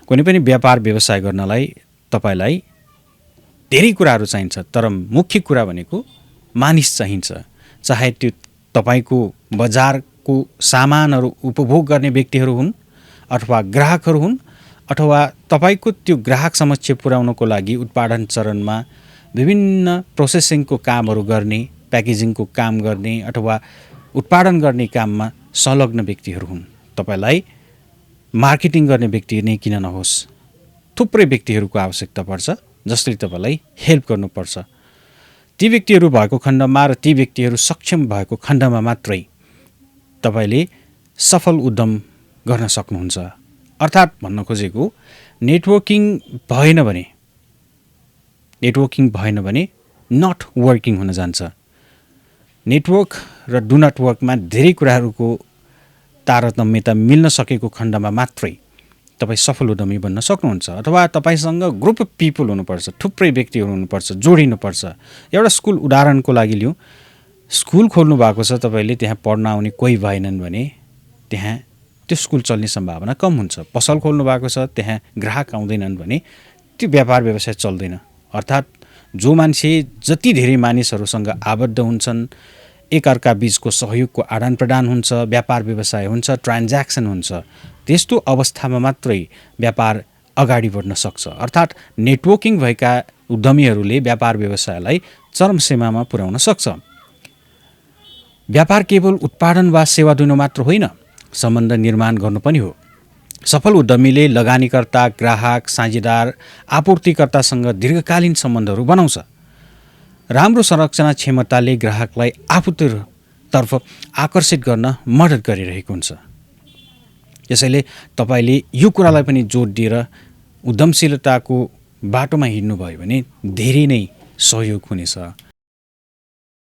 कुनै पनि व्यापार व्यवसाय गर्नलाई तपाईलाई धेरै कुराहरू चाहिन्छ, तर मुख्य कुरा भनेको मानिस चाहिन्छ। चाहे त्यो तपाईको बजारको सामानहरू उपभोग गर्ने व्यक्तिहरू हुन् अथवा ग्राहकहरू हुन्, अथवा तपाईको त्यो ग्राहक समक्ष पुर्याउनको लागि उत्पादन चरणमा विभिन्न प्रोसेसिङको कामहरू गर्ने, प्याकेजिङको काम गर्ने अथवा उत्पादन गर्ने काममा संलग्न व्यक्तिहरू हुन्। तपाईलाई मार्केटिङ गर्ने व्यक्ति नै किन नहोस्, थुप्रै व्यक्तिहरूको आवश्यकता पर्छ जसले तपाईलाई हेल्प गर्नुपर्छ। ती व्यक्तिहरू भएको खण्डमा र ती व्यक्तिहरू सक्षम भएको खण्डमा मात्रै तपाईले सफल उद्यम गर्न सक्नुहुन्छ। अर्थात् भन्न खोजेको नेटवर्किङ भएन भने नट वर्किङ हुन जान्छ। नेटवर्क र डु नट वर्कमा धेरै कुराहरूको तारतम्यता मिल्न सकेको खण्डमा मात्रै तपाईँ सफल उद्यमी बन्न सक्नुहुन्छ। अथवा तपाईसँग ग्रुप अफ पिपल हुनुपर्छ, थुप्रै व्यक्तिहरू हुनुपर्छ, जोडिनुपर्छ। एउटा स्कुल उदाहरणको लागि लिउँ, स्कुल खोल्नु भएको छ, तपाईँले त्यहाँ पढ्न आउने कोही भएनन् भने त्यहाँ त्यो स्कुल चल्ने सम्भावना कम हुन्छ। पसल खोल्नु भएको छ, त्यहाँ ग्राहक आउँदैनन् भने त्यो व्यापार व्यवसाय चल्दैन। अर्थात् जो मान्छे जति धेरै मानिसहरूसँग आबद्ध हुन्छन्, एकअर्का बीचको सहयोगको आदान प्रदान हुन्छ, व्यापार व्यवसाय हुन्छ, ट्रान्ज्याक्सन हुन्छ, त्यस्तो अवस्थामा मात्रै व्यापार अगाडि बढ्न सक्छ। अर्थात् नेटवर्किङ भएका उद्यमीहरूले व्यापार व्यवसायलाई चरम सीमामा पुर्याउन सक्छ। व्यापार केवल उत्पादन वा सेवा दिनु मात्र होइन, सम्बन्ध निर्माण गर्नु पनि हो। सफल उद्यमीले लगानीकर्ता, ग्राहक, साझेदार, आपूर्तिकर्तासँग दीर्घकालीन सम्बन्धहरू बनाउँछ। राम्रो संरचना क्षमताले ग्राहकलाई आफूतर्फ आकर्षित गर्न मद्दत गरिरहेको हुन्छ। यसैले तपाईले यो कुरालाई पनि जोड दिएर उद्यमशीलताको बाटोमा हिँड्नुभयो भने धेरै नै सहयोग हुनेछ।